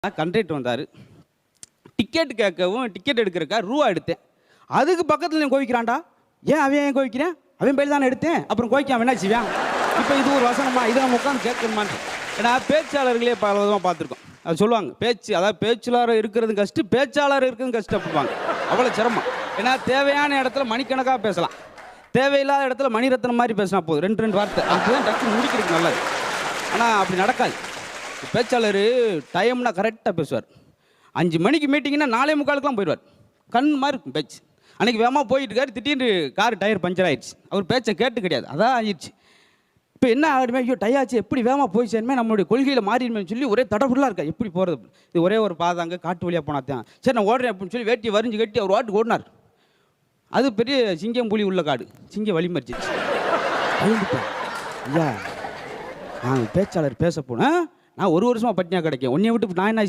Conductor வந்தார். Ticket கேட்கவும் ticket எடுக்கிறக்கா ரூபா எடுத்தேன். அதுக்கு பக்கத்தில் நீ கோவிக்கிறான்டா. ஏன் அவன் ஏன் கோவிக்கிறேன்? அவன் பேர் தானே எடுத்தேன். அப்புறம் கோவிக்க அவன் என்ன செய்வான்? இப்போ இது ஒரு வசனமா? இதை நம்ம உட்காந்து கேட்கணுமான்னு. ஏன்னா பேச்சாளர்களே பல விதமாக பார்த்துருக்கோம். அது சொல்லுவாங்க பேச்சு, அதாவது பேச்சாளர் இருக்கிறது கஷ்டம், பேச்சாளர் இருக்கிறது கஷ்டம் அப்படிப்பாங்க. அவ்வளோ சிரமம். ஏன்னா தேவையான இடத்துல மணிக்கணக்காக பேசலாம், தேவையில்லாத இடத்துல மணிரத்னம் மாதிரி பேசினா போதும், ரெண்டு வார்த்தை அதுதான் டக்கு முடிக்கிறதுக்கு நல்லது. ஆனால் அப்படி நடக்காது. பேச்சாளர் டைம்னா கரெக்டாக பேசுவார். 5 மணிக்கு மீட்டிங்னா 4:45க்குலாம் போயிடுவார். கண் மாதிரி இருக்கும் பேச்சு. அன்றைக்கி வேகமாக போயிட்டு இருக்காரு, திடீர்னு கார் டயர் பஞ்சர் ஆயிடுச்சு. அவர் பேச்சை கேட்டு கிடையாது, அதான் ஆயிடுச்சு. இப்போ என்ன ஆகிடுமே, ஐயோ டயாச்சு, எப்படி வேகமாக போய் சேருமே, நம்மளுடைய கொள்கையில் மாறிடுமே சொல்லி ஒரே தடபுடலாக இருக்கா. எப்படி போகிறது? இது ஒரே ஒரு பாதாங்க, காட்டு வழியாக போனாத்தான் சரி நான் ஓடுறேன் அப்படின்னு சொல்லி வேட்டியை வரிஞ்சு கட்டி அவர் வாட்டுக்கு ஓடினார். அது பெரிய சிங்கம் புலி உள்ள காடு. சிங்கம் வழி மறிச்சிச்சு. ஐயா நான் பேச்சாளர் பேச போனேன், நான் 1 வருஷமாக பட்டினியாக கிடைக்கேன், உன்னைய விட்டு நான் என்ன